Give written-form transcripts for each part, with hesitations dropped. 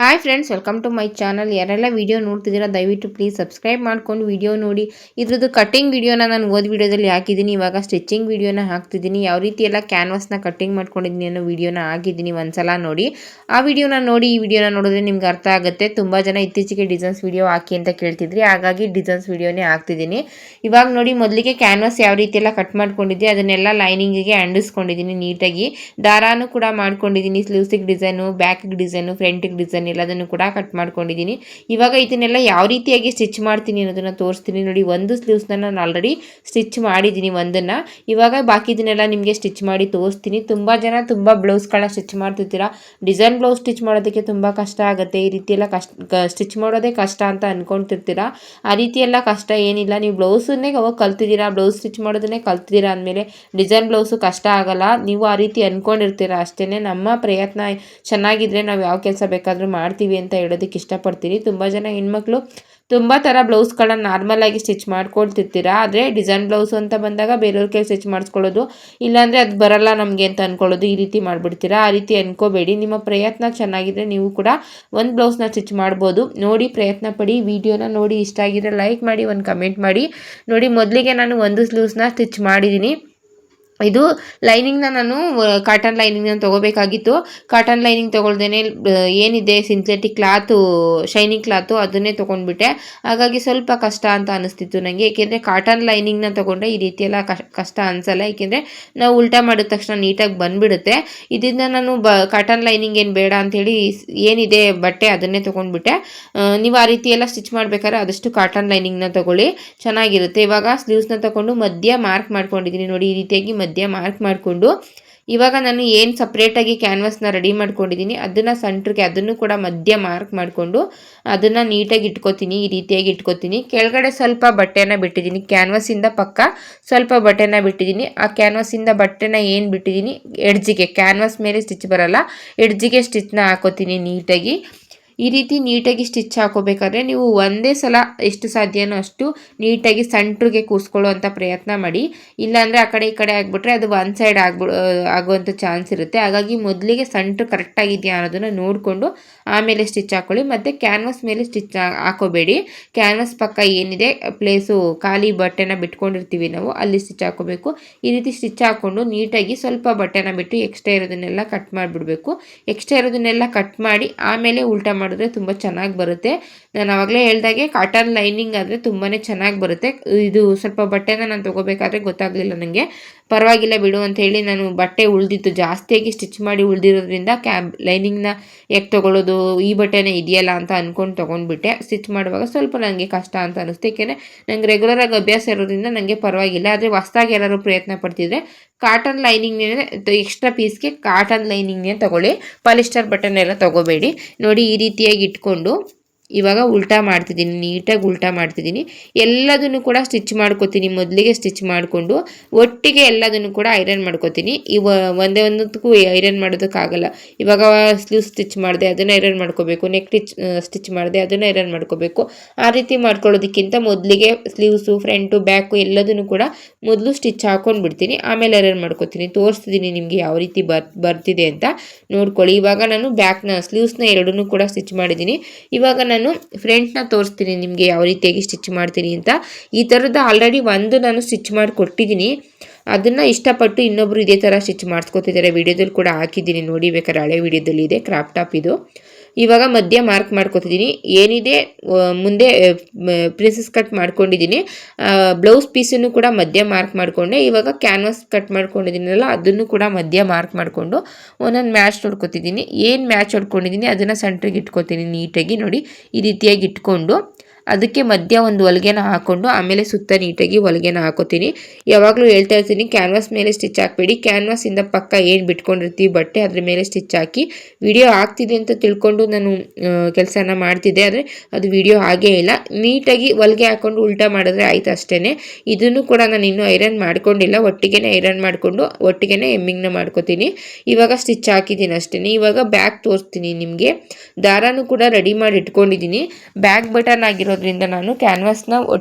Hi friends, welcome to my channel. ಯಾರೆಲ್ಲ video ನೋಡ್ತಿದ್ದೀರಾ ದಯವಿಟ್ಟು ಪ್ಲೀಸ್ ಸಬ್ಸ್ಕ್ರೈಬ್ ಮಾಡ್ಕೊಂಡು ವಿಡಿಯೋ ನೋಡಿ. ಇದ್ರದ್ದು ಕಟ್ಟಿಂಗ್ ವಿಡಿಯೋನ ನಾನು ವಿಡಿಯೋದಲ್ಲಿ ಹಾಕಿದ್ದೀನಿ. ಇವಾಗ ಸ್ಟಿಚಿಂಗ್ ವಿಡಿಯೋನ ಹಾಕ್ತಿದ್ದೀನಿ. ಯಾವ ರೀತಿ ಎಲ್ಲ ಕ್ಯಾನ್ವಾಸ್ನ ಕಟ್ಟಿಂಗ್ ಮಾಡ್ಕೊಂಡಿದ್ದೀನಿ ಅನ್ನೋ ವಿಡಿಯೋನ ಹಾಕಿದ್ದೀನಿ. ಒಂದ್ಸಲ ನೋಡಿ. ಆ ವಿಡಿಯೋನ ನೋಡಿ ಈ ವಿಡಿಯೋನ ನೋಡಿದ್ರೆ ನಿಮ್ಗೆ ಅರ್ಥ ಆಗುತ್ತೆ. ತುಂಬ ಜನ ಇತ್ತೀಚೆಗೆ ಡಿಸೈನ್ಸ್ ವಿಡಿಯೋ ಹಾಕಿ ಅಂತ ಕೇಳ್ತಿದ್ರಿ, ಹಾಗಾಗಿ ಡಿಸೈನ್ಸ್ ವಿಡಿಯೋನೇ ಹಾಕ್ತಿದ್ದೀನಿ. ಇವಾಗ ನೋಡಿ, ಮೊದಲಿಗೆ ಕ್ಯಾನ್ವಾಸ್ ಯಾವ ರೀತಿ ಎಲ್ಲ ಕಟ್ ಮಾಡ್ಕೊಂಡಿದ್ದೆ ಅದನ್ನೆಲ್ಲ ಲೈನಿಂಗಿಗೆ ಅಂಡಿಸ್ಕೊಂಡಿದ್ದೀನಿ ನೀಟಾಗಿ. ದಾರಾನು ಕೂಡ ಮಾಡ್ಕೊಂಡಿದ್ದೀನಿ. ಸ್ಲೀವ್ಸಿಗೆ ಡಿಸೈನು, ಬ್ಯಾಕಿಗೆ ಡಿಸೈನು, ಫ್ರಂಟಿಗೆ ಡಿಸೈನ್ ಎಲ್ಲದನ್ನು ಕೂಡ ಕಟ್ ಮಾಡ್ಕೊಂಡಿದ್ದೀನಿ. ಇವಾಗ ಇದನ್ನೆಲ್ಲ ಯಾವ ರೀತಿಯಾಗಿ ಸ್ಟಿಚ್ ಮಾಡ್ತೀನಿ ಅನ್ನೋದನ್ನ ತೋರಿಸ್ತೀನಿ ನೋಡಿ. ಒಂದು ಸ್ಲೀವ್ಸ್ನ ನಾನು ಆಲ್ರೆಡಿ ಸ್ಟಿಚ್ ಮಾಡಿದ್ದೀನಿ ಒಂದನ್ನು. ಇವಾಗ ಬಾಕಿದನ್ನೆಲ್ಲ ನಿಮಗೆ ಸ್ಟಿಚ್ ಮಾಡಿ ತೋರಿಸ್ತೀನಿ. ತುಂಬ ಜನ ತುಂಬ ಬ್ಲೌಸ್ಗಳನ್ನ ಸ್ಟಿಚ್ ಮಾಡ್ತಿರ್ತೀರಾ. ಡಿಸೈನ್ ಬ್ಲೌಸ್ ಸ್ಟಿಚ್ ಮಾಡೋದಕ್ಕೆ ತುಂಬ ಕಷ್ಟ ಆಗುತ್ತೆ. ಈ ರೀತಿ ಎಲ್ಲ ಸ್ಟಿಚ್ ಮಾಡೋದೇ ಕಷ್ಟ ಅಂತ ಅಂದ್ಕೊಳ್ತಿರ್ತೀರಾ. ಆ ರೀತಿ ಎಲ್ಲ ಕಷ್ಟ ಏನಿಲ್ಲ. ನೀವು ಬ್ಲೌಸನ್ನೇ ಅವಾಗ ಕಲ್ತಿದ್ದೀರಾ, ಬ್ಲೌಸ್ ಸ್ಟಿಚ್ ಮಾಡೋದನ್ನೇ ಕಲ್ತಿದ್ದೀರಾ ಅಂದಮೇಲೆ ಡಿಸೈನ್ ಬ್ಲೌಸು ಕಷ್ಟ ಆಗಲ್ಲ. ನೀವು ಆ ರೀತಿ ಅಂದ್ಕೊಂಡಿರ್ತೀರಾ ಅಷ್ಟೇ. ನಮ್ಮ ಪ್ರಯತ್ನ ಚೆನ್ನಾಗಿದ್ರೆ ನಾವು ಯಾವ ಕೆಲಸ ಬೇಕಾದರೂ ಮಾಡ್ತೀವಿ ಅಂತ ಹೇಳೋದಕ್ಕೆ ಇಷ್ಟಪಡ್ತೀನಿ. ತುಂಬ ಜನ ಹೆಣ್ಮಕ್ಳು ತುಂಬ ಥರ ಬ್ಲೌಸ್ಗಳನ್ನ ನಾರ್ಮಲಾಗಿ ಸ್ಟಿಚ್ ಮಾಡ್ಕೊಳ್ತಿರ್ತೀರಾ. ಆದರೆ ಡಿಸೈನ್ ಬ್ಲೌಸು ಅಂತ ಬಂದಾಗ ಬೇರೆಯವ್ರ ಕೈ ಸ್ಟಿಚ್ ಮಾಡಿಸ್ಕೊಳ್ಳೋದು, ಇಲ್ಲಾಂದರೆ ಅದು ಬರಲ್ಲ ನಮಗೆ ಅಂತ ಅಂದ್ಕೊಳ್ಳೋದು, ಈ ರೀತಿ ಮಾಡಿಬಿಡ್ತೀರಾ. ಆ ರೀತಿ ಅಂದ್ಕೋಬೇಡಿ. ನಿಮ್ಮ ಪ್ರಯತ್ನ ಚೆನ್ನಾಗಿದ್ರೆ ನೀವು ಕೂಡ ಒಂದು ಬ್ಲೌಸ್ನ ಸ್ಟಿಚ್ ಮಾಡ್ಬೋದು. ನೋಡಿ, ಪ್ರಯತ್ನ ಪಡಿ. ವಿಡಿಯೋನ ನೋಡಿ ಇಷ್ಟ ಆಗಿದ್ರೆ ಲೈಕ್ ಮಾಡಿ, ಒಂದು ಕಮೆಂಟ್ ಮಾಡಿ. ನೋಡಿ, ಮೊದಲಿಗೆ ನಾನು ಒಂದು ಸ್ಲೀವ್ಸ್ನ ಸ್ಟಿಚ್ ಮಾಡಿದ್ದೀನಿ. ಇದು ಲೈನಿಂಗ್ನ ನಾನು ಕಾಟನ್ ಲೈನಿಂಗ್ನ ತೊಗೋಬೇಕಾಗಿತ್ತು. ಕಾಟನ್ ಲೈನಿಂಗ್ ತೊಗೊಳ್ದೇನೆ ಏನಿದೆ ಸಿಂಥೆಟಿಕ್ ಕ್ಲಾತು, ಶೈನಿಂಗ್ ಕ್ಲಾತು ಅದನ್ನೇ ತೊಗೊಂಡ್ಬಿಟ್ಟೆ. ಹಾಗಾಗಿ ಸ್ವಲ್ಪ ಕಷ್ಟ ಅಂತ ಅನಿಸ್ತಿತ್ತು ನನಗೆ. ಏಕೆಂದರೆ ಕಾಟನ್ ಲೈನಿಂಗ್ನ ತೊಗೊಂಡ್ರೆ ಈ ರೀತಿಯೆಲ್ಲ ಕಷ್ಟ ಅನಿಸಲ್ಲ. ಏಕೆಂದರೆ ನಾವು ಉಲ್ಟಾ ಮಾಡಿದ ತಕ್ಷಣ ನೀಟಾಗಿ ಬಂದುಬಿಡುತ್ತೆ. ಇದರಿಂದ ನಾನು ಕಾಟನ್ ಲೈನಿಂಗ್ ಏನು ಬೇಡ ಅಂಥೇಳಿ ಏನಿದೆ ಬಟ್ಟೆ ಅದನ್ನೇ ತೊಗೊಂಡ್ಬಿಟ್ಟೆ. ನೀವು ಆ ರೀತಿ ಎಲ್ಲ ಸ್ಟಿಚ್ ಮಾಡಬೇಕಾದ್ರೆ ಆದಷ್ಟು ಕಾಟನ್ ಲೈನಿಂಗ್ನ ತೊಗೊಳ್ಳಿ, ಚೆನ್ನಾಗಿರುತ್ತೆ. ಇವಾಗ ಸ್ಲೀವ್ಸ್ನ ತೊಗೊಂಡು ಮಧ್ಯ ಮಾರ್ಕ್ ಮಾಡ್ಕೊಂಡಿದ್ದೀನಿ ನೋಡಿ. ಈ ರೀತಿಯಾಗಿ ಮಧ್ಯ ಮಾರ್ಕ್ ಮಾಡಿಕೊಂಡು ಇವಾಗ ನಾನು ಏನು ಸಪ್ರೇಟಾಗಿ ಕ್ಯಾನ್ವಾಸ್ನ ರೆಡಿ ಮಾಡ್ಕೊಂಡಿದ್ದೀನಿ ಅದನ್ನು ಸೆಂಟ್ರಿಗೆ ಅದನ್ನು ಕೂಡ ಮಧ್ಯ ಮಾರ್ಕ್ ಮಾಡಿಕೊಂಡು ಅದನ್ನು ನೀಟಾಗಿ ಇಟ್ಕೋತೀನಿ. ಈ ರೀತಿಯಾಗಿ ಇಟ್ಕೋತೀನಿ. ಕೆಳಗಡೆ ಸ್ವಲ್ಪ ಬಟ್ಟೆನ ಬಿಟ್ಟಿದ್ದೀನಿ, ಕ್ಯಾನ್ವಾಸಿಂದ ಪಕ್ಕ ಸ್ವಲ್ಪ ಬಟ್ಟೆನ ಬಿಟ್ಟಿದ್ದೀನಿ. ಆ ಕ್ಯಾನ್ವಾಸಿಂದ ಬಟ್ಟೆನ ಏನು ಬಿಟ್ಟಿದ್ದೀನಿ, ಎಡ್ಜಿಗೆ, ಕ್ಯಾನ್ವಾಸ್ ಮೇಲೆ ಸ್ಟಿಚ್ ಬರಲ್ಲ, ಎಡ್ಜಿಗೆ ಸ್ಟಿಚ್ನ ಹಾಕೋತೀನಿ ನೀಟಾಗಿ. ಈ ರೀತಿ ನೀಟಾಗಿ ಸ್ಟಿಚ್ ಹಾಕೋಬೇಕಾದ್ರೆ ನೀವು ಒಂದೇ ಸಲ ಎಷ್ಟು ಸಾಧ್ಯನೋ ಅಷ್ಟು ನೀಟಾಗಿ ಸೆಂಟ್ರಿಗೆ ಕೂರಿಸ್ಕೊಳ್ಳೋ ಅಂಥ ಪ್ರಯತ್ನ ಮಾಡಿ. ಇಲ್ಲಾಂದರೆ ಆ ಕಡೆ ಈ ಕಡೆ ಆಗಿಬಿಟ್ರೆ ಅದು ಒನ್ ಸೈಡ್ ಆಗುವಂಥ ಚಾನ್ಸ್ ಇರುತ್ತೆ. ಹಾಗಾಗಿ ಮೊದಲಿಗೆ ಸೆಂಟ್ರ್ ಕರೆಕ್ಟಾಗಿದೆಯಾ ಅನ್ನೋದನ್ನು ನೋಡಿಕೊಂಡು ಆಮೇಲೆ ಸ್ಟಿಚ್ ಹಾಕ್ಕೊಳ್ಳಿ. ಮತ್ತು ಕ್ಯಾನ್ವಾಸ್ ಮೇಲೆ ಸ್ಟಿಚ್ ಹಾಕೋಬೇಡಿ. ಕ್ಯಾನ್ವಾಸ್ ಪಕ್ಕ ಏನಿದೆ ಪ್ಲೇಸು ಖಾಲಿ ಬಟ್ಟೆನ ಬಿಟ್ಕೊಂಡಿರ್ತೀವಿ ನಾವು, ಅಲ್ಲಿ ಸ್ಟಿಚ್ ಹಾಕೋಬೇಕು. ಈ ರೀತಿ ಸ್ಟಿಚ್ ಹಾಕ್ಕೊಂಡು ನೀಟಾಗಿ ಸ್ವಲ್ಪ ಬಟ್ಟೆನ ಬಿಟ್ಟು ಎಕ್ಸ್ಟ್ರಾ ಇರೋದನ್ನೆಲ್ಲ ಕಟ್ ಮಾಡಿಬಿಡಬೇಕು. ಎಕ್ಸ್ಟ್ರಾ ಇರೋದನ್ನೆಲ್ಲ ಕಟ್ ಮಾಡಿ ಆಮೇಲೆ ಉಲ್ಟಾ ಮಾಡಿದ್ರೆ ತುಂಬ ಚೆನ್ನಾಗಿ ಬರುತ್ತೆ. ನಾನು ಆವಾಗಲೇ ಹೇಳ್ದಾಗೆ ಕಾಟನ್ ಲೈನಿಂಗ್ ಆದರೆ ತುಂಬಾ ಚೆನ್ನಾಗಿ ಬರುತ್ತೆ. ಇದು ಸ್ವಲ್ಪ ಬಟ್ಟೆನ ನಾನು ತೊಗೋಬೇಕಾದ್ರೆ ಗೊತ್ತಾಗಲಿಲ್ಲ ನನಗೆ. ಪರವಾಗಿಲ್ಲ ಬಿಡು ಅಂತ ಹೇಳಿ ನಾನು ಬಟ್ಟೆ ಉಳಿದಿತ್ತು ಜಾಸ್ತಿಯಾಗಿ ಸ್ಟಿಚ್ ಮಾಡಿ ಉಳಿದಿರೋದ್ರಿಂದ ಲೈನಿಂಗ್ನ ಯಾಕೆ ತೊಗೊಳ್ಳೋದು, ಈ ಬಟ್ಟೆನೇ ಇದೆಯಲ್ಲ ಅಂತ ಅಂದ್ಕೊಂಡು ತೊಗೊಂಡ್ಬಿಟ್ಟೆ. ಸ್ಟಿಚ್ ಮಾಡುವಾಗ ಸ್ವಲ್ಪ ನನಗೆ ಕಷ್ಟ ಅಂತ ಅನ್ನಿಸ್ತು. ಏಕೆಂದರೆ ನನಗೆ ರೆಗ್ಯುಲರಾಗಿ ಅಭ್ಯಾಸ ಇರೋದ್ರಿಂದ ನನಗೆ ಪರವಾಗಿಲ್ಲ. ಆದರೆ ಹೊಸ್ದಾಗಿ ಯಾರು ಪ್ರಯತ್ನ ಪಡ್ತಿದ್ರೆ ಕಾಟನ್ ಲೈನಿಂಗ್ನೇ ಎಕ್ಸ್ಟ್ರಾ ಪೀಸ್ಗೆ ಕಾಟನ್ ಲೈನಿಂಗ್ನೇ ತೊಗೊಳ್ಳಿ, ಪಾಲಿಸ್ಟರ್ ಬಟ್ಟೆನೆಲ್ಲ ತೊಗೋಬೇಡಿ. ನೋಡಿ, ಈ ರೀತಿಯಾಗಿ ಇಟ್ಕೊಂಡು ಇವಾಗ ಉಲ್ಟಾ ಮಾಡ್ತಿದ್ದೀನಿ, ನೀಟಾಗಿ ಉಲ್ಟಾ ಮಾಡ್ತಿದ್ದೀನಿ. ಎಲ್ಲದನ್ನು ಕೂಡ ಸ್ಟಿಚ್ ಮಾಡ್ಕೋತೀನಿ. ಮೊದಲಿಗೆ ಸ್ಟಿಚ್ ಮಾಡಿಕೊಂಡು ಒಟ್ಟಿಗೆ ಎಲ್ಲದನ್ನು ಕೂಡ ಐರನ್ ಮಾಡ್ಕೋತೀನಿ. ಒಂದೇ ಒಂದಕ್ಕೂ ಐರನ್ ಮಾಡೋದಕ್ಕಾಗಲ್ಲ. ಇವಾಗ ಸ್ಲೀವ್ ಸ್ಟಿಚ್ ಮಾಡಿದೆ ಅದನ್ನು ಐರನ್ ಮಾಡ್ಕೋಬೇಕು, ನೆಕ್ ಸ್ಟಿಚ್ ಮಾಡಿದೆ ಅದನ್ನು ಐರನ್ ಮಾಡ್ಕೋಬೇಕು. ಆ ರೀತಿ ಮಾಡ್ಕೊಳ್ಳೋದಕ್ಕಿಂತ ಮೊದಲಿಗೆ ಸ್ಲೀವ್ಸು, ಫ್ರಂಟು, ಬ್ಯಾಕು ಎಲ್ಲದನ್ನು ಕೂಡ ಮೊದಲು ಸ್ಟಿಚ್ ಹಾಕೊಂಡು ಬಿಡ್ತೀನಿ, ಆಮೇಲೆ ಐರನ್ ಮಾಡ್ಕೋತೀನಿ. ತೋರಿಸ್ತಿದ್ದೀನಿ ನಿಮಗೆ ಯಾವ ರೀತಿ ಬರ್ತಿದೆ ಅಂತ ನೋಡ್ಕೊಳ್ಳಿ. ಇವಾಗ ನಾನು ಬ್ಯಾಕ್ನ ಸ್ಲೀವ್ಸ್ನ ಎರಡನ್ನೂ ಕೂಡ ಸ್ಟಿಚ್ ಮಾಡಿದ್ದೀನಿ. ಇವಾಗ ನಾನು ಫ್ರಂಟ್ನ ತೋರಿಸ್ತೀನಿ ನಿಮಗೆ ಯಾವ ರೀತಿಯಾಗಿ ಸ್ಟಿಚ್ ಮಾಡ್ತೀನಿ ಅಂತ. ಈ ಥರದ್ದು ಆಲ್ರೆಡಿ ಒಂದು ನಾನು ಸ್ಟಿಚ್ ಮಾಡಿ ಕೊಟ್ಟಿದ್ದೀನಿ. ಅದನ್ನು ಇಷ್ಟಪಟ್ಟು ಇನ್ನೊಬ್ಬರು ಇದೇ ಥರ ಸ್ಟಿಚ್ ಮಾಡಿಸ್ಕೊತಿದ್ದಾರೆ. ವಿಡಿಯೋದಲ್ಲಿ ಕೂಡ ಹಾಕಿದ್ದೀನಿ ನೋಡಿ, ಬೇಕಾದ್ರೆ ಹಳೆ ವಿಡಿಯೋದಲ್ಲಿ ಇದೆ, ಕ್ರಾಪ್ ಟಾಪ್ ಇದು. ಇವಾಗ ಮಧ್ಯ ಮಾರ್ಕ್ ಮಾಡ್ಕೊತಿದ್ದೀನಿ. ಏನಿದೆ ಮುಂದೆ ಪ್ರಿನ್ಸಸ್ ಕಟ್ ಮಾಡ್ಕೊಂಡಿದ್ದೀನಿ. ಬ್ಲೌಸ್ ಪೀಸನ್ನು ಕೂಡ ಮಧ್ಯ ಮಾರ್ಕ್ ಮಾಡಿಕೊಂಡೆ. ಇವಾಗ ಕ್ಯಾನ್ವಾಸ್ ಕಟ್ ಮಾಡ್ಕೊಂಡಿದ್ದೀನಲ್ಲ ಅದನ್ನು ಕೂಡ ಮಧ್ಯ ಮಾರ್ಕ್ ಮಾಡಿಕೊಂಡು ಒಂದೊಂದು ಮ್ಯಾಚ್ ನೋಡ್ಕೊತಿದ್ದೀನಿ. ಏನು ಮ್ಯಾಚ್ ಹೊಡ್ಕೊಂಡಿದ್ದೀನಿ ಅದನ್ನು ಸೆಂಟ್ರಿಗೆ ಇಟ್ಕೊತೀನಿ ನೀಟಾಗಿ. ನೋಡಿ, ಈ ರೀತಿಯಾಗಿ ಇಟ್ಕೊಂಡು ಅದಕ್ಕೆ ಮಧ್ಯ ಒಂದು ಹೊಲಿಗೆನ ಹಾಕ್ಕೊಂಡು ಆಮೇಲೆ ಸುತ್ತ ನೀಟಾಗಿ ಹೊಲಿಗೆನ ಹಾಕೋತೀನಿ. ಯಾವಾಗಲೂ ಹೇಳ್ತಾ ಇರ್ತೀನಿ, ಕ್ಯಾನ್ವಾಸ್ ಮೇಲೆ ಸ್ಟಿಚ್ ಹಾಕಬೇಡಿ. ಕ್ಯಾನ್ವಾಸಿಂದ ಪಕ್ಕ ಏನು ಬಿಟ್ಕೊಂಡಿರ್ತೀವಿ ಬಟ್ಟೆ ಅದ್ರ ಮೇಲೆ ಸ್ಟಿಚ್ ಹಾಕಿ. ವಿಡಿಯೋ ಆಗ್ತಿದೆ ಅಂತ ತಿಳ್ಕೊಂಡು ನಾನು ಕೆಲಸನ ಮಾಡ್ತಿದ್ದೆ, ಆದರೆ ಅದು ವಿಡಿಯೋ ಆಗೇ ಇಲ್ಲ. ನೀಟಾಗಿ ಹೊಲಿಗೆ ಹಾಕ್ಕೊಂಡು ಉಲ್ಟಾ ಮಾಡಿದ್ರೆ ಆಯ್ತು ಅಷ್ಟೇ. ಇದನ್ನು ಕೂಡ ನಾನು ಇನ್ನೂ ಐರನ್ ಮಾಡ್ಕೊಂಡಿಲ್ಲ, ಒಟ್ಟಿಗೆ ಐರನ್ ಮಾಡಿಕೊಂಡು ಒಟ್ಟಿಗೆ ಎಮ್ಮಿಂಗ್ನ ಮಾಡ್ಕೋತೀನಿ. ಇವಾಗ ಸ್ಟಿಚ್ ಹಾಕಿದ್ದೀನಿ ಅಷ್ಟೇ. ಇವಾಗ ಬ್ಯಾಕ್ ತೋರಿಸ್ತೀನಿ ನಿಮಗೆ. ದಾರಾನು ಕೂಡ ರೆಡಿ ಮಾಡಿ ಇಟ್ಕೊಂಡಿದ್ದೀನಿ. ಬ್ಯಾಕ್ ಬಟನ್ ಆಗಿರೋದ್ರಿಂದ ನಾನು ಕ್ಯಾನ್ವಾಸ್ನ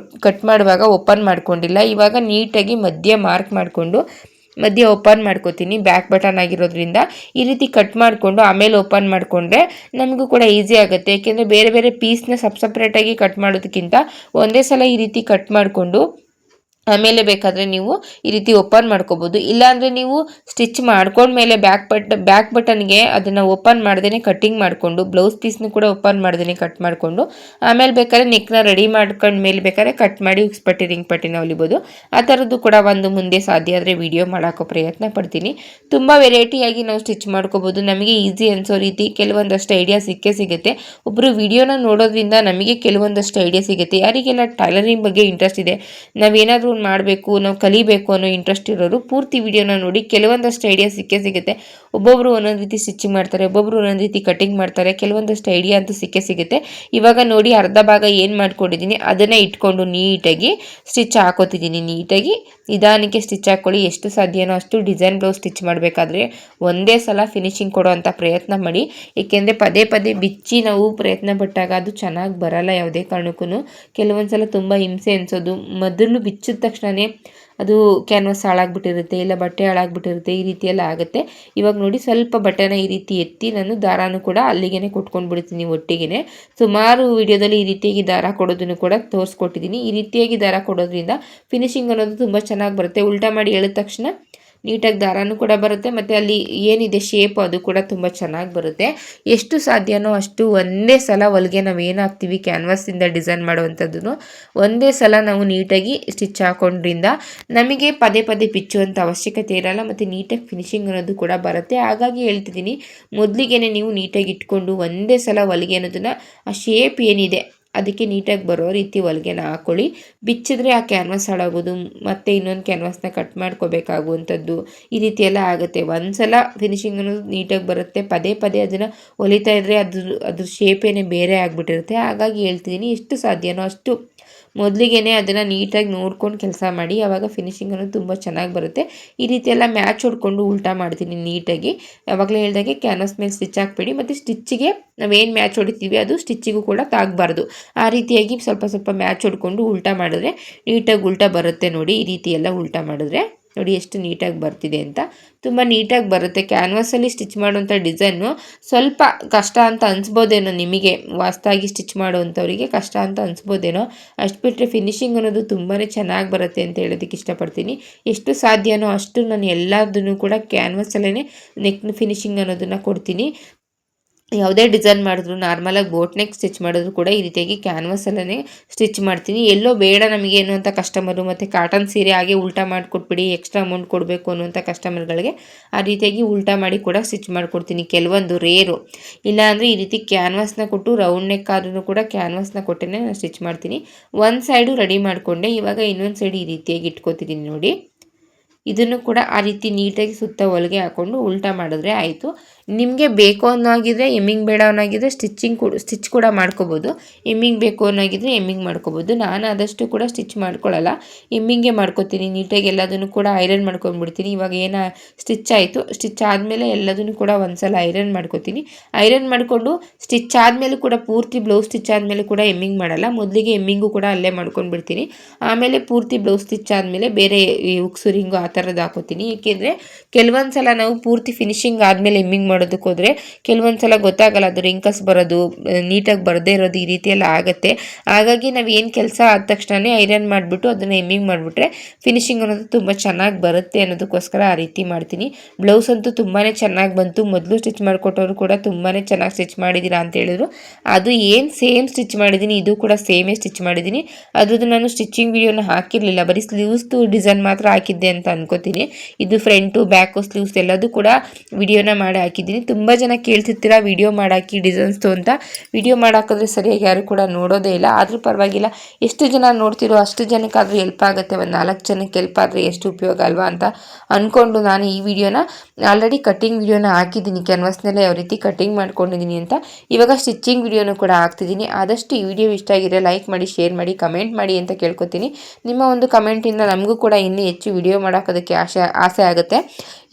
ಕಟ್ ಮಾಡುವಾಗ ಓಪನ್ ಮಾಡ್ಕೊಂಡಿಲ್ಲ. ಇವಾಗ ನೀಟಾಗಿ ಮಧ್ಯ ಮಾರ್ಕ್ ಮಾಡಿಕೊಂಡು ಮಧ್ಯೆ ಓಪನ್ ಮಾಡ್ಕೋತೀನಿ, ಬ್ಯಾಕ್ ಬಟನ್ ಆಗಿರೋದ್ರಿಂದ ಈ ರೀತಿ ಕಟ್ ಮಾಡಿಕೊಂಡು ಆಮೇಲೆ ಓಪನ್ ಮಾಡಿಕೊಂಡ್ರೆ ನಮಗೂ ಕೂಡ ಈಸಿ ಆಗುತ್ತೆ. ಏಕೆಂದರೆ ಬೇರೆ ಬೇರೆ ಪೀಸ್ನ ಸಪ್ರೇಟಾಗಿ ಕಟ್ ಮಾಡೋದಕ್ಕಿಂತ ಒಂದೇ ಸಲ ಈ ರೀತಿ ಕಟ್ ಮಾಡಿಕೊಂಡು ಆಮೇಲೆ ಬೇಕಾದರೆ ನೀವು ಈ ರೀತಿ ಓಪನ್ ಮಾಡ್ಕೋಬೋದು. ಇಲ್ಲಾಂದರೆ ನೀವು ಸ್ಟಿಚ್ ಮಾಡ್ಕೊಂಡ್ಮೇಲೆ ಬ್ಯಾಕ್ ಬಟನ್ಗೆ ಅದನ್ನು ಓಪನ್ ಮಾಡ್ದೇ ಕಟ್ಟಿಂಗ್ ಮಾಡಿಕೊಂಡು ಬ್ಲೌಸ್ ಪೀಸ್ನ ಕೂಡ ಓಪನ್ ಮಾಡ್ದೇ ಕಟ್ ಮಾಡಿಕೊಂಡು ಆಮೇಲೆ ಬೇಕಾದ್ರೆ ನೆಕ್ನ ರೆಡಿ ಮಾಡ್ಕೊಂಡು ಮೇಲೆ ಬೇಕಾದ್ರೆ ಕಟ್ ಮಾಡಿ ಉಕ್ಸ್ಪಟ್ಟಿ ರಿಂಗ್ ಪಟ್ಟಿನ ಹೊಲಿಬೋದು. ಆ ಥರದ್ದು ಕೂಡ ಒಂದು ಮುಂದೆ ಸಾಧ್ಯ ಆದರೆ ವಿಡಿಯೋ ಮಾಡೋಕ್ಕೋ ಪ್ರಯತ್ನ ಪಡ್ತೀನಿ. ತುಂಬ ವೆರೈಟಿಯಾಗಿ ನಾವು ಸ್ಟಿಚ್ ಮಾಡ್ಕೋಬೋದು. ನಮಗೆ ಈಸಿ ಅನಿಸೋ ರೀತಿ ಕೆಲವೊಂದಷ್ಟು ಐಡಿಯಾ ಸಿಗುತ್ತೆ. ಒಬ್ಬರು ವಿಡಿಯೋನ ನೋಡೋದ್ರಿಂದ ನಮಗೆ ಕೆಲವೊಂದಷ್ಟು ಐಡಿಯಾ ಸಿಗುತ್ತೆ. ಯಾರಿಗೆಲ್ಲ ಟೈಲರಿಂಗ್ ಬಗ್ಗೆ ಇಂಟ್ರೆಸ್ಟ್ ಇದೆ, ನಾವೇನಾದರೂ ಮಾಡಬೇಕು, ನಾವು ಕಲಿಬೇಕು ಅನ್ನೋ ಇಂಟ್ರೆಸ್ಟ್ ಇರೋರು ಪೂರ್ತಿ ವಿಡಿಯೋನ ನೋಡಿ, ಕೆಲವೊಂದಷ್ಟು ಐಡಿಯಾ ಸಿಗುತ್ತೆ. ಒಬ್ಬೊಬ್ರು ಒಂದೊಂದು ರೀತಿ ಸ್ಟಿಚಿಂಗ್ ಮಾಡ್ತಾರೆ, ಒಬ್ಬೊಬ್ರು ಒಂದೊಂದು ರೀತಿ ಕಟಿಂಗ್ ಮಾಡ್ತಾರೆ, ಕೆಲವೊಂದಷ್ಟು ಐಡಿಯಾ ಅಂತೂ ಸಿಗುತ್ತೆ. ಇವಾಗ ನೋಡಿ ಅರ್ಧ ಭಾಗ ಏನು ಮಾಡ್ಕೊಂಡಿದ್ದೀನಿ ಅದನ್ನೇ ಇಟ್ಕೊಂಡು ನೀಟಾಗಿ ಸ್ಟಿಚ್ ಹಾಕೋತಿದ್ದೀನಿ. ನೀಟಾಗಿ ನಿಧಾನಕ್ಕೆ ಸ್ಟಿಚ್ ಹಾಕ್ಕೊಳ್ಳಿ. ಎಷ್ಟು ಸಾಧ್ಯನೋ ಅಷ್ಟು ಡಿಸೈನ್ ಬ್ಲೌಸ್ ಸ್ಟಿಚ್ ಮಾಡಬೇಕಾದ್ರೆ ಒಂದೇ ಸಲ ಫಿನಿಶಿಂಗ್ ಕೊಡೋ ಅಂಥ ಪ್ರಯತ್ನ ಮಾಡಿ. ಏಕೆಂದರೆ ಪದೇ ಪದೇ ಬಿಚ್ಚಿ ನಾವು ಪ್ರಯತ್ನ ಪಟ್ಟಾಗ ಅದು ಚೆನ್ನಾಗಿ ಬರಲ್ಲ. ಯಾವುದೇ ಕಾರಣಕ್ಕೂ ಕೆಲವೊಂದು ಸಲ ತುಂಬ ಹಿಂಸೆ ಅನಿಸೋದು, ಮೊದಲು ಬಿಚ್ಚಿದ ತಕ್ಷಣವೇ ಅದು ಕ್ಯಾನ್ವಾಸ್ ಹಾಳಾಗ್ಬಿಟ್ಟಿರುತ್ತೆ, ಇಲ್ಲ ಬಟ್ಟೆ ಹಾಳಾಗ್ಬಿಟ್ಟಿರುತ್ತೆ, ಈ ರೀತಿಯೆಲ್ಲ ಆಗುತ್ತೆ. ಇವಾಗ ನೋಡಿ ಸ್ವಲ್ಪ ಬಟ್ಟೆನ ಈ ರೀತಿ ಎತ್ತಿ ನಾನು ದಾರಾನು ಕೂಡ ಅಲ್ಲಿಗೆ ಕೊಟ್ಕೊಂಡು ಬಿಡ್ತೀನಿ ಒಟ್ಟಿಗೆ. ಸುಮಾರು ವಿಡಿಯೋದಲ್ಲಿ ಈ ರೀತಿಯಾಗಿ ದಾರ ಕೊಡೋದನ್ನು ಕೂಡ ತೋರಿಸ್ಕೊಟ್ಟಿದ್ದೀನಿ. ಈ ರೀತಿಯಾಗಿ ದಾರ ಕೊಡೋದ್ರಿಂದ ಫಿನಿಶಿಂಗ್ ಅನ್ನೋದು ತುಂಬ ಚೆನ್ನಾಗಿ ಬರುತ್ತೆ. ಉಲ್ಟಾ ಮಾಡಿ ಎಳೆದ ತಕ್ಷಣ ನೀಟಾಗಿ ದಾರಾನು ಕೂಡ ಬರುತ್ತೆ, ಮತ್ತು ಅಲ್ಲಿ ಏನಿದೆ ಶೇಪ್ ಅದು ಕೂಡ ತುಂಬ ಚೆನ್ನಾಗಿ ಬರುತ್ತೆ. ಎಷ್ಟು ಸಾಧ್ಯನೋ ಅಷ್ಟು ಒಂದೇ ಸಲ ಹೊಲಿಗೆ ನಾವು ಏನು ಹಾಕ್ತೀವಿ ಕ್ಯಾನ್ವಾಸಿಂದ ಡಿಸೈನ್ ಮಾಡುವಂಥದ್ದು ಒಂದೇ ಸಲ ನಾವು ನೀಟಾಗಿ ಸ್ಟಿಚ್ ಹಾಕೊಂಡ್ರಿಂದ ನಮಗೆ ಪದೇ ಪದೇ ಬಿಚ್ಚುವಂಥ ಅವಶ್ಯಕತೆ ಇರಲ್ಲ, ಮತ್ತು ನೀಟಾಗಿ ಫಿನಿಶಿಂಗ್ ಅನ್ನೋದು ಕೂಡ ಬರುತ್ತೆ. ಹಾಗಾಗಿ ಹೇಳ್ತಿದ್ದೀನಿ, ಮೊದಲಿಗೆ ನೀವು ನೀಟಾಗಿ ಇಟ್ಕೊಂಡು ಒಂದೇ ಸಲ ಹೊಲಿಗೆ ಅನ್ನೋದನ್ನು ಆ ಶೇಪ್ ಏನಿದೆ ಅದಕ್ಕೆ ನೀಟಾಗಿ ಬರೋ ರೀತಿ ಹೊಲಿಗೆನ ಹಾಕ್ಕೊಳ್ಳಿ. ಬಿಚ್ಚಿದ್ರೆ ಆ ಕ್ಯಾನ್ವಾಸ್ ಹಾಳಾಗೋದು, ಮತ್ತು ಇನ್ನೊಂದು ಕ್ಯಾನ್ವಾಸ್ನ ಕಟ್ ಮಾಡ್ಕೋಬೇಕಾಗುವಂಥದ್ದು ಈ ರೀತಿ ಎಲ್ಲ ಆಗುತ್ತೆ. ಒಂದು ಸಲ ಫಿನಿಶಿಂಗ್ ಅನ್ನೋದು ನೀಟಾಗಿ ಬರುತ್ತೆ. ಪದೇ ಪದೇ ಅದನ್ನು ಹೊಲಿತಾ ಇದ್ದರೆ ಅದ್ರ ಶೇಪೇನೆ ಬೇರೆ ಆಗಿಬಿಟ್ಟಿರುತ್ತೆ. ಹಾಗಾಗಿ ಹೇಳ್ತಿದ್ದೀನಿ, ಎಷ್ಟು ಸಾಧ್ಯನೋ ಅಷ್ಟು ಮೊದಲಿಗೆ ಅದನ್ನು ನೀಟಾಗಿ ನೋಡ್ಕೊಂಡು ಕೆಲಸ ಮಾಡಿ. ಆವಾಗ ಫಿನಿಶಿಂಗ್ ಅನ್ನೋದು ತುಂಬ ಚೆನ್ನಾಗಿ ಬರುತ್ತೆ. ಈ ರೀತಿ ಎಲ್ಲ ಮ್ಯಾಚ್ ಹೊಡ್ಕೊಂಡು ಉಲ್ಟಾ ಮಾಡ್ತೀನಿ ನೀಟಾಗಿ. ಯಾವಾಗಲೇ ಹೇಳಿದಾಗೆ ಕ್ಯಾನ್ವಾಸ್ ಮೇಲೆ ಸ್ಟಿಚ್ ಹಾಕ್ಬೇಡಿ, ಮತ್ತು ಸ್ಟಿಚ್ಚಿಗೆ ನಾವೇನು ಮ್ಯಾಚ್ ಹೊಡಿತೀವಿ ಅದು ಸ್ಟಿಚ್ಚಿಗೂ ಕೂಡ ತಾಗಬಾರ್ದು. ಆ ರೀತಿಯಾಗಿ ಸ್ವಲ್ಪ ಸ್ವಲ್ಪ ಮ್ಯಾಚ್ ಹೊಡ್ಕೊಂಡು ಉಲ್ಟಾ ಮಾಡಿದ್ರೆ ನೀಟಾಗಿ ಉಲ್ಟಾ ಬರುತ್ತೆ. ನೋಡಿ ಈ ರೀತಿ ಎಲ್ಲ ಉಲ್ಟಾ ಮಾಡಿದ್ರೆ ನೋಡಿ ಎಷ್ಟು ನೀಟಾಗಿ ಬರ್ತಿದೆ ಅಂತ. ತುಂಬ ನೀಟಾಗಿ ಬರುತ್ತೆ. ಕ್ಯಾನ್ವಾಸಲ್ಲಿ ಸ್ಟಿಚ್ ಮಾಡುವಂಥ ಡಿಸೈನು ಸ್ವಲ್ಪ ಕಷ್ಟ ಅಂತ ಅನಿಸ್ಬೋದೇನೋ ನಿಮಗೆ, ವಾಸ್ತಾಗಿ ಸ್ಟಿಚ್ ಮಾಡುವಂಥವರಿಗೆ ಕಷ್ಟ ಅಂತ ಅನಿಸ್ಬೋದೇನೋ. ಅಷ್ಟು ಬಿಟ್ಟರೆ ಫಿನಿಶಿಂಗ್ ಅನ್ನೋದು ತುಂಬಾ ಚೆನ್ನಾಗಿ ಬರುತ್ತೆ ಅಂತ ಹೇಳೋದಕ್ಕೆ ಇಷ್ಟಪಡ್ತೀನಿ. ಎಷ್ಟು ಸಾಧ್ಯನೋ ಅಷ್ಟು ನಾನು ಎಲ್ಲದನ್ನು ಕೂಡ ಕ್ಯಾನ್ವಾಸಲ್ಲೇ ನೆಕ್ ಫಿನಿಶಿಂಗ್ ಅನ್ನೋದನ್ನು ಕೊಡ್ತೀನಿ. ಯಾವುದೇ ಡಿಸೈನ್ ಮಾಡಿದ್ರು, ನಾರ್ಮಲಾಗಿ ಬೋಟ್ ನೆಕ್ ಸ್ಟಿಚ್ ಮಾಡಿದ್ರು ಕೂಡ ಈ ರೀತಿಯಾಗಿ ಕ್ಯಾನ್ವಾಸಲ್ಲೇ ಸ್ಟಿಚ್ ಮಾಡ್ತೀನಿ. ಎಲ್ಲೋ ಬೇಡ ನಮಗೆ ಅನ್ನುವಂಥ ಕಸ್ಟಮರು, ಮತ್ತು ಕಾಟನ್ ಸೀರೆ ಹಾಗೆ ಉಲ್ಟಾ ಮಾಡಿಕೊಟ್ಬಿಡಿ ಎಕ್ಸ್ಟ್ರಾ ಅಮೌಂಟ್ ಕೊಡಬೇಕು ಅನ್ನುವಂಥ ಕಸ್ಟಮರ್ಗಳಿಗೆ ಆ ರೀತಿಯಾಗಿ ಉಲ್ಟಾ ಮಾಡಿ ಕೂಡ ಸ್ಟಿಚ್ ಮಾಡಿಕೊಡ್ತೀನಿ. ಕೆಲವೊಂದು ರೇರು, ಇಲ್ಲಾಂದರೆ ಈ ರೀತಿ ಕ್ಯಾನ್ವಾಸ್ನ ಕೊಟ್ಟು ರೌಂಡ್ ನೆಕ್ ಆದ್ರೂ ಕೂಡ ಕ್ಯಾನ್ವಾಸ್ನ ಕೊಟ್ಟೇ ನಾನು ಸ್ಟಿಚ್ ಮಾಡ್ತೀನಿ. ಒಂದು ಸೈಡು ರೆಡಿ ಮಾಡಿಕೊಂಡೆ, ಇವಾಗ ಇನ್ನೊಂದು ಸೈಡ್ ಈ ರೀತಿಯಾಗಿ ಇಟ್ಕೋತಿದ್ದೀನಿ ನೋಡಿ. ಇದನ್ನು ಕೂಡ ಆ ರೀತಿ ನೀಟಾಗಿ ಸುತ್ತ ಹೊಲಿಗೆ ಹಾಕ್ಕೊಂಡು ಉಲ್ಟಾ ಮಾಡಿದ್ರೆ ಆಯಿತು. ನಿಮಗೆ ಬೇಕು ಅನ್ನೋಗಿದ್ರೆ ಎಮ್ಮಿಂಗ್ ಬೇಡ ಅನ್ನೋಗಿದ್ರೆ ಸ್ಟಿಚ್ ಕೂಡ ಮಾಡ್ಕೋಬೋದು. ಎಮ್ಮಿಂಗ್ ಬೇಕು ಅನ್ನೋಗಿದ್ರೆ ಎಮ್ಮಿಂಗ್ ಮಾಡ್ಕೋಬೋದು. ನಾನು ಆದಷ್ಟು ಕೂಡ ಸ್ಟಿಚ್ ಮಾಡ್ಕೊಳ್ಳಲ್ಲ, ಎಮ್ಮಿಂಗೇ ಮಾಡ್ಕೋತೀನಿ. ನೀಟಾಗಿ ಎಲ್ಲದನ್ನು ಕೂಡ ಐರನ್ ಮಾಡ್ಕೊಂಡ್ಬಿಡ್ತೀನಿ. ಇವಾಗ ಏನು ಸ್ಟಿಚ್ ಆಯಿತು, ಸ್ಟಿಚ್ ಆದಮೇಲೆ ಎಲ್ಲದನ್ನು ಕೂಡ ಒಂದು ಸಲ ಐರನ್ ಮಾಡ್ಕೋತೀನಿ. ಐರನ್ ಮಾಡಿಕೊಂಡು ಸ್ಟಿಚ್ ಆದಮೇಲೆ ಕೂಡ ಪೂರ್ತಿ ಬ್ಲೌಸ್ ಸ್ಟಿಚ್ ಆದಮೇಲೆ ಕೂಡ ಎಮ್ಮಿಂಗ್ ಮಾಡಲ್ಲ, ಮೊದಲಿಗೆ ಎಮ್ಮಿಂಗು ಕೂಡ ಅಲ್ಲೇ ಮಾಡ್ಕೊಂಡ್ಬಿಡ್ತೀನಿ. ಆಮೇಲೆ ಪೂರ್ತಿ ಬ್ಲೌಸ್ ಸ್ಟಿಚ್ ಆದಮೇಲೆ ಬೇರೆ ಉಕ್ಸು ರಿಂಗು ಆ ಥರದ್ದು ಹಾಕೋತೀನಿ. ಏಕೆಂದರೆ ಕೆಲವೊಂದು ಸಲ ನಾವು ಪೂರ್ತಿ ಫಿನಿಶಿಂಗ್ ಆದಮೇಲೆ ಎಮ್ಮಿಂಗ್ ಮಾಡೋದಕ್ಕೆ ಹೋದರೆ ಕೆಲವೊಂದು ಸಲ ಗೊತ್ತಾಗಲ್ಲ, ಅದು ರಿಂಕಸ್ ಬರೋದು, ನೀಟಾಗಿ ಬರದೇ ಇರೋದು, ಈ ರೀತಿ ಎಲ್ಲ ಆಗುತ್ತೆ. ಹಾಗಾಗಿ ನಾವು ಏನು ಕೆಲಸ ಆದ ತಕ್ಷಣವೇ ಐರನ್ ಮಾಡಿಬಿಟ್ಟು ಅದನ್ನು ಎಮ್ಮಿಂಗ್ ಮಾಡಿಬಿಟ್ರೆ ಫಿನಿಶಿಂಗ್ ಅನ್ನೋದು ತುಂಬ ಚೆನ್ನಾಗಿ ಬರುತ್ತೆ ಅನ್ನೋದಕ್ಕೋಸ್ಕರ ಆ ರೀತಿ ಮಾಡ್ತೀನಿ. ಬ್ಲೌಸ್ ಅಂತೂ ತುಂಬಾ ಚೆನ್ನಾಗಿ ಬಂತು. ಮೊದಲು ಸ್ಟಿಚ್ ಮಾಡಿಕೊಟ್ಟವರು ಕೂಡ ತುಂಬಾ ಚೆನ್ನಾಗಿ ಸ್ಟಿಚ್ ಮಾಡಿದ್ದೀರಾ ಅಂತ ಹೇಳಿದ್ರು. ಅದು ಏನು ಸೇಮ್ ಸ್ಟಿಚ್ ಮಾಡಿದ್ದೀನಿ, ಇದು ಕೂಡ ಸೇಮೇ ಸ್ಟಿಚ್ ಮಾಡಿದ್ದೀನಿ. ಅದ್ರದ್ದು ನಾನು ಸ್ಟಿಚಿಂಗ್ ವಿಡಿಯೋನ ಹಾಕಿರಲಿಲ್ಲ, ಬರೀ ಸ್ಲೀವ್ಸ್ದು ಡಿಸೈನ್ ಮಾತ್ರ ಹಾಕಿದ್ದೆ ಅಂತ ಅನ್ಕೋತೀನಿ. ಇದು ಫ್ರಂಟು ಬ್ಯಾಕು ಸ್ಲೀವ್ಸ್ ಎಲ್ಲದೂ ಕೂಡ ವಿಡಿಯೋನ ಮಾಡಿ ಹಾಕಿದ್ದೀನಿ. ತುಂಬ ಜನ ಕೇಳ್ತಿರ್ತೀರ ವಿಡಿಯೋ ಮಾಡಾಕಿ ಡಿಸೈನ್ಸ್ದು ಅಂತ. ವಿಡಿಯೋ ಮಾಡಾಕಿದ್ರೆ ಸರಿಯಾಗಿ ಯಾರು ಕೂಡ ನೋಡೋದೇ ಇಲ್ಲ. ಆದರೂ ಪರವಾಗಿಲ್ಲ, ಎಷ್ಟು ಜನ ನೋಡ್ತಿರೋ ಅಷ್ಟು ಜನಕ್ಕಾದರೂ ಹೆಲ್ಪ್ ಆಗುತ್ತೆ. ಒಂದು 4 ಜನಕ್ಕೆ ಹೆಲ್ಪ್ ಆದರೆ ಎಷ್ಟು ಉಪಯೋಗ ಅಲ್ವಾ ಅಂತ ಅಂದ್ಕೊಂಡು ನಾನು ಈ ವಿಡಿಯೋನ ಆಲ್ರೆಡಿ ಕಟ್ಟಿಂಗ್ ವಿಡಿಯೋನ ಹಾಕಿದ್ದೀನಿ. ಕ್ಯಾನ್ವಾಸ್ನೆಲ್ಲ ಯಾವ ರೀತಿ ಕಟ್ಟಿಂಗ್ ಮಾಡ್ಕೊಂಡಿದ್ದೀನಿ ಅಂತ. ಇವಾಗ ಸ್ಟಿಚಿಂಗ್ ವಿಡಿಯೋನು ಕೂಡ ಹಾಕ್ತಿದ್ದೀನಿ. ಆದಷ್ಟು ಈ ವಿಡಿಯೋ ಇಷ್ಟ ಆಗಿದೆ ಲೈಕ್ ಮಾಡಿ, ಶೇರ್ ಮಾಡಿ, ಕಮೆಂಟ್ ಮಾಡಿ ಅಂತ ಕೇಳ್ಕೊತೀನಿ. ನಿಮ್ಮ ಒಂದು ಕಮೆಂಟಿಂದ ನಮಗೂ ಕೂಡ ಇನ್ನೂ ಹೆಚ್ಚು ವಿಡಿಯೋ ಮಾಡೋಕ್ಕೋದಕ್ಕೆ ಆಸೆ ಆಗುತ್ತೆ.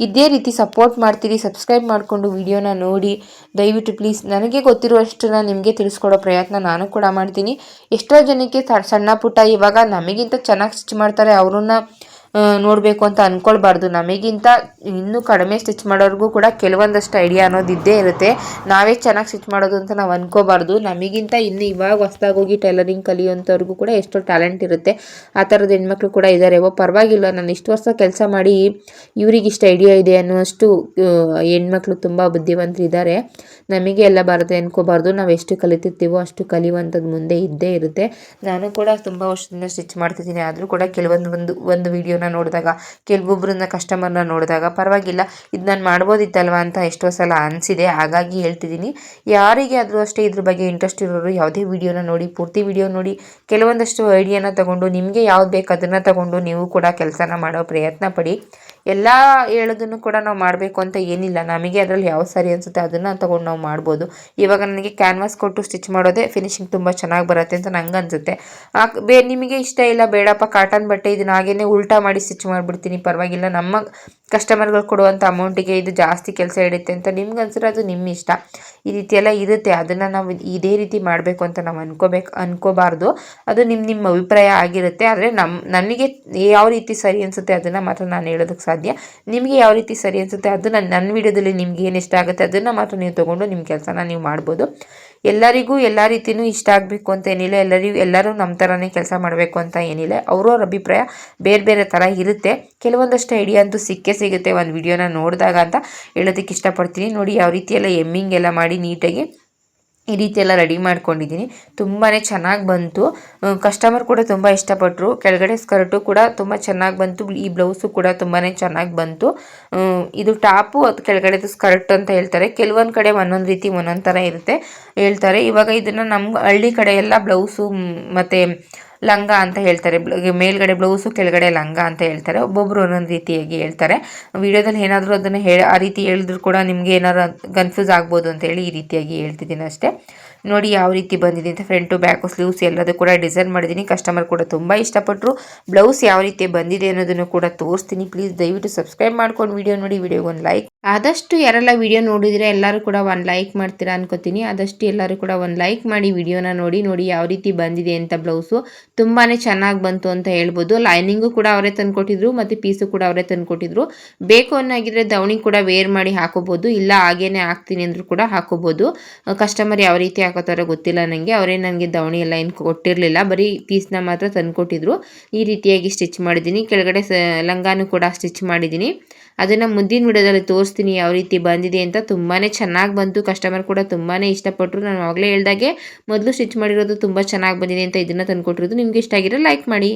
ಇದೇ ರೀತಿ ಸಪೋರ್ಟ್ ಮಾಡ್ತೀರಿ. ಸಬ್ಸ್ಕ್ರೈಬ್ ಮಾಡಿಕೊಂಡು ವಿಡಿಯೋನ ನೋಡಿ ದಯವಿಟ್ಟು ಪ್ಲೀಸ್. ನನಗೆ ಗೊತ್ತಿರುವಷ್ಟನ್ನು ನಿಮಗೆ ತಿಳಿಸ್ಕೊಡೋ ಪ್ರಯತ್ನ ನಾನು ಕೂಡ ಮಾಡ್ತೀನಿ. ಎಷ್ಟೋ ಜನಕ್ಕೆ ಸಣ್ಣ ಪುಟ್ಟ ಇವಾಗ ನಮಗಿಂತ ಚೆನ್ನಾಗಿ ಸ್ಟಿಚ್ ಮಾಡ್ತಾರೆ, ಅವ್ರನ್ನ ನೋಡಬೇಕು ಅಂತ ಅಂದ್ಕೊಳ್ಬಾರ್ದು. ನಮಗಿಂತ ಇನ್ನೂ ಕಡಿಮೆ ಸ್ಟಿಚ್ ಮಾಡೋರಿಗೂ ಕೂಡ ಕೆಲವೊಂದಷ್ಟು ಐಡಿಯಾ ಅನ್ನೋದು ಇದ್ದೇ ಇರುತ್ತೆ. ನಾವೇ ಚೆನ್ನಾಗಿ ಸ್ಟಿಚ್ ಮಾಡೋದು ಅಂತ ನಾವು ಅಂದ್ಕೋಬಾರ್ದು. ನಮಗಿಂತ ಇನ್ನು ಇವಾಗ ಹೊಸ್ದಾಗಿ ಹೋಗಿ ಟೈಲರಿಂಗ್ ಕಲಿಯುವಂಥವ್ರಿಗೂ ಕೂಡ ಎಷ್ಟೋ ಟ್ಯಾಲೆಂಟ್ ಇರುತ್ತೆ. ಆ ಥರದ ಹೆಣ್ಮಕ್ಳು ಕೂಡ ಇದ್ದಾರೆ. ಪರವಾಗಿಲ್ಲ, ನಾನು ಇಷ್ಟು ವರ್ಷ ಕೆಲಸ ಮಾಡಿ ಇವ್ರಿಗೆ ಇಷ್ಟು ಐಡಿಯಾ ಇದೆ ಅನ್ನುವಷ್ಟು ಹೆಣ್ಮಕ್ಳು ತುಂಬ ಬುದ್ಧಿವಂತರಿದ್ದಾರೆ. ನಮಗೆ ಎಲ್ಲ ಬರುತ್ತೆ ಅನ್ಕೋಬಾರ್ದು. ನಾವು ಎಷ್ಟು ಕಲಿತಿರ್ತೀವೋ ಅಷ್ಟು ಕಲಿಯುವಂಥದ್ದು ಮುಂದೆ ಇದ್ದೇ ಇರುತ್ತೆ. ನಾನು ಕೂಡ ತುಂಬ ವರ್ಷದಿಂದ ಸ್ಟಿಚ್ ಮಾಡ್ತಿದ್ದೀನಿ. ಆದರೂ ಕೂಡ ಒಂದು ವಿಡಿಯೋನ ನೋಡಿದಾಗ, ಕೆಲವೊಬ್ಬರನ್ನ ಕಸ್ಟಮರ್ನ ನೋಡಿದಾಗ ಪರವಾಗಿಲ್ಲ, ಇದು ನಾನು ಮಾಡ್ಬೋದಿತ್ತಲ್ವ ಅಂತ ಎಷ್ಟೋ ಸಲ ಅನಿಸಿದೆ. ಹಾಗಾಗಿ ಹೇಳ್ತಿದ್ದೀನಿ, ಯಾರಿಗೆ ಆದರೂ ಅಷ್ಟೇ ಇದ್ರ ಬಗ್ಗೆ ಇಂಟ್ರೆಸ್ಟ್ ಇರೋರು ಯಾವುದೇ ವಿಡಿಯೋನ ನೋಡಿ, ಪೂರ್ತಿ ವಿಡಿಯೋ ನೋಡಿ, ಕೆಲವೊಂದಷ್ಟು ಐಡಿಯಾನ ತಗೊಂಡು ನಿಮಗೆ ಯಾವ್ದು ಬೇಕು ಅದನ್ನು ತಗೊಂಡು ನೀವು ಕೂಡ ಕೆಲಸನ ಮಾಡೋ ಪ್ರಯತ್ನ ಪಡಿ. ಎಲ್ಲ ಹೇಳೋದನ್ನು ಕೂಡ ನಾವು ಮಾಡಬೇಕು ಅಂತ ಏನಿಲ್ಲ. ನಮಗೆ ಅದರಲ್ಲಿ ಯಾವ ಸರಿ ಅನಿಸುತ್ತೆ ಅದನ್ನು ತಗೊಂಡು ನಾವು ಮಾಡ್ಬೋದು. ಇವಾಗ ನನಗೆ ಕ್ಯಾನ್ವಾಸ್ ಕೊಟ್ಟು ಸ್ಟಿಚ್ ಮಾಡೋದೇ ಫಿನಿಶಿಂಗ್ ತುಂಬ ಚೆನ್ನಾಗಿ ಬರುತ್ತೆ ಅಂತ ನಂಗೆ ಅನಿಸುತ್ತೆ. ನಿಮಗೆ ಇಷ್ಟ ಇಲ್ಲ, ಬೇಡಪ್ಪ ಕಾಟನ್ ಬಟ್ಟೆ ಇದನ್ನ ಹಾಗೇ ಉಲ್ಟಾ ಮಾಡಿ ಸ್ಟಿಚ್ ಮಾಡಿಬಿಡ್ತೀನಿ, ಪರವಾಗಿಲ್ಲ, ನಮ್ಮ ಕಸ್ಟಮರ್ಗಳು ಕೊಡುವಂಥ ಅಮೌಂಟಿಗೆ ಇದು ಜಾಸ್ತಿ ಕೆಲಸ ಹಿಡಿಯುತ್ತೆ ಅಂತ ನಿಮ್ಗೆ ಅನ್ಸಿದ್ರೆ ಅದು ನಿಮ್ಮ ಇಷ್ಟ. ಈ ರೀತಿ ಎಲ್ಲ ಇರುತ್ತೆ. ಅದನ್ನು ನಾವು ಇದೇ ರೀತಿ ಮಾಡಬೇಕು ಅಂತ ನಾವು ಅನ್ಕೋಬಾರ್ದು. ಅದು ನಿಮ್ಮ ಅಭಿಪ್ರಾಯ ಆಗಿರುತ್ತೆ. ಆದರೆ ನನಗೆ ಯಾವ ರೀತಿ ಸರಿ ಅನಿಸುತ್ತೆ ಅದನ್ನು ಮಾತ್ರ ನಾನು ಹೇಳೋದಕ್ಕೆ ಸಾಧ್ಯ. ನಿಮಗೆ ಯಾವ ರೀತಿ ಸರಿ ಅನಿಸುತ್ತೆ ಅದು ನನ್ನ ವಿಡಿಯೋದಲ್ಲಿ ನಿಮ್ಗೆ ಏನು ಇಷ್ಟ ಆಗುತ್ತೆ ಅದನ್ನು ಮಾತ್ರ ನೀವು ತೊಗೊಂಡು ನಿಮ್ಮ ಕೆಲಸನ ನೀವು ಮಾಡ್ಬೋದು. ಎಲ್ಲರಿಗೂ ಎಲ್ಲ ರೀತಿಯೂ ಇಷ್ಟ ಆಗಬೇಕು ಅಂತ ಏನಿಲ್ಲ. ಎಲ್ಲರೂ ನಮ್ಮ ಥರನೇ ಕೆಲಸ ಮಾಡಬೇಕು ಅಂತ ಏನಿಲ್ಲ. ಅವ್ರವ್ರ ಅಭಿಪ್ರಾಯ ಬೇರೆ ಬೇರೆ ಥರ ಇರುತ್ತೆ. ಕೆಲವೊಂದಷ್ಟು ಐಡಿಯಾ ಅಂತೂ ಸಿಗುತ್ತೆ ಒಂದು ವಿಡಿಯೋನ ನೋಡಿದಾಗ ಅಂತ ಹೇಳೋದಕ್ಕೆ ಇಷ್ಟಪಡ್ತೀನಿ. ನೋಡಿ ಯಾವ ರೀತಿ ಎಲ್ಲ ಎಮ್ಮಿಂಗ್ ಎಲ್ಲ ಮಾಡಿ ನೀಟಾಗಿ ಈ ರೀತಿ ಎಲ್ಲ ರೆಡಿ ಮಾಡ್ಕೊಂಡಿದ್ದೀನಿ. ತುಂಬಾ ಚೆನ್ನಾಗಿ ಬಂತು. ಕಸ್ಟಮರ್ ಕೂಡ ತುಂಬ ಇಷ್ಟಪಟ್ಟರು. ಕೆಳಗಡೆ ಸ್ಕರ್ಟು ಕೂಡ ತುಂಬ ಚೆನ್ನಾಗಿ ಬಂತು. ಈ ಬ್ಲೌಸು ಕೂಡ ತುಂಬಾ ಚೆನ್ನಾಗಿ ಬಂತು. ಇದು ಟಾಪು, ಅದು ಕೆಳಗಡೆದು ಸ್ಕರ್ಟ್ ಅಂತ ಹೇಳ್ತಾರೆ. ಕೆಲವೊಂದು ಕಡೆ ಒಂದೊಂದು ರೀತಿ ಒಂದೊಂದು ಥರ ಇರುತ್ತೆ ಹೇಳ್ತಾರೆ. ಇವಾಗ ಇದನ್ನು ನಮ್ಮ ಹಳ್ಳಿ ಕಡೆ ಎಲ್ಲ ಬ್ಲೌಸು ಮತ್ತು ಲಂಗ ಅಂತ ಹೇಳ್ತಾರೆ. ಮೇಲ್ಗಡೆ ಬ್ಲೌಸು ಕೆಳಗಡೆ ಲಂಗ ಅಂತ ಹೇಳ್ತಾರೆ. ಒಬ್ಬೊಬ್ಬರು ಒಂದೊಂದು ರೀತಿಯಾಗಿ ಹೇಳ್ತಾರೆ. ವಿಡಿಯೋದಲ್ಲಿ ಏನಾದರೂ ಅದನ್ನು ಆ ರೀತಿ ಹೇಳಿದ್ರು ಕೂಡ ನಿಮಗೆ ಏನಾದ್ರು ಕನ್ಫ್ಯೂಸ್ ಆಗ್ಬೋದು ಅಂತೇಳಿ ಈ ರೀತಿಯಾಗಿ ಹೇಳ್ತಿದ್ದೀನಿ ಅಷ್ಟೇ. ನೋಡಿ ಯಾವ ರೀತಿ ಬಂದಿದೆ ಅಂತ. ಫ್ರಂಟು ಬ್ಯಾಕು ಸ್ಲೀವ್ಸ್ ಎಲ್ಲದೂ ಕೂಡ ಡಿಸೈನ್ ಮಾಡಿದ್ದೀನಿ. ಕಸ್ಟಮರ್ ಕೂಡ ತುಂಬ ಇಷ್ಟಪಟ್ಟರು. ಬ್ಲೌಸ್ ಯಾವ ರೀತಿ ಬಂದಿದೆ ಅನ್ನೋದನ್ನು ಕೂಡ ತೋರಿಸ್ತೀನಿ. ಪ್ಲೀಸ್ ದಯವಿಟ್ಟು ಸಬ್ಸ್ಕ್ರೈಬ್ ಮಾಡ್ಕೊಂಡು ವಿಡಿಯೋ ನೋಡಿ. ವಿಡಿಯೋಗೆ ಒಂದು ಲೈಕ್, ಆದಷ್ಟು ಯಾರೆಲ್ಲ ವಿಡಿಯೋ ನೋಡಿದರೆ ಎಲ್ಲರೂ ಕೂಡ ಒಂದು ಲೈಕ್ ಮಾಡ್ತೀರಾ ಅನ್ಕೋತೀನಿ. ಆದಷ್ಟು ಎಲ್ಲರೂ ಕೂಡ ಒಂದು ಲೈಕ್ ಮಾಡಿ ವಿಡಿಯೋನ ನೋಡಿ ಯಾವ ರೀತಿ ಬಂದಿದೆ ಅಂತ. ಬ್ಲೌಸು ತುಂಬಾ ಚೆನ್ನಾಗಿ ಬಂತು ಅಂತ ಹೇಳ್ಬೋದು. ಲೈನಿಂಗು ಕೂಡ ಅವರೇ ತಂದುಕೊಟ್ಟಿದ್ರು ಮತ್ತು ಪೀಸು ಕೂಡ ಅವರೇ ತಂದುಕೊಟ್ಟಿದ್ರು. ಬೇಕು ಅನ್ನಾಗಿದ್ರೆ ದವಣಿ ಕೂಡ ವೇರ್ ಮಾಡಿ ಹಾಕೋಬೋದು, ಇಲ್ಲ ಹಾಗೇನೆ ಹಾಕ್ತೀನಿ ಅಂದರೂ ಕೂಡ ಹಾಕೋಬೋದು. ಕಸ್ಟಮರ್ ಯಾವ ರೀತಿ ಹಾಕೋತಾರೋ ಗೊತ್ತಿಲ್ಲ ನನಗೆ. ಅವರೇ ನನಗೆ ದವಣಿ ಎಲ್ಲ ಏನು ಕೊಟ್ಟಿರಲಿಲ್ಲ, ಬರೀ ಪೀಸ್ನ ಮಾತ್ರ ತಂದುಕೊಟ್ಟಿದ್ರು. ಈ ರೀತಿಯಾಗಿ ಸ್ಟಿಚ್ ಮಾಡಿದ್ದೀನಿ. ಕೆಳಗಡೆ ಲಂಗಾನು ಕೂಡ ಸ್ಟಿಚ್ ಮಾಡಿದ್ದೀನಿ. ಅದನ್ನು ಮುಂದಿನ ವಿಡಿಯೋದಲ್ಲಿ ತೋರಿಸ್ತೀನಿ ಯಾವ ರೀತಿ ಬಂದಿದೆ ಅಂತ. ತುಂಬಾ ಚೆನ್ನಾಗಿ ಬಂತು. ಕಸ್ಟಮರ್ ಕೂಡ ತುಂಬಾ ಇಷ್ಟಪಟ್ಟರು. ನಾನು ಆವಾಗಲೇ ಹೇಳ್ದಾಗೆ ಮೊದಲು ಸ್ಟಿಚ್ ಮಾಡಿರೋದು ತುಂಬ ಚೆನ್ನಾಗಿ ಬಂದಿದೆ ಅಂತ ಇದನ್ನು ತಂದುಕೊಟ್ಟಿರೋದು. ನಿಮ್ಗೆ ಇಷ್ಟ ಆಗಿರೋ ಲೈಕ್ ಮಾಡಿ.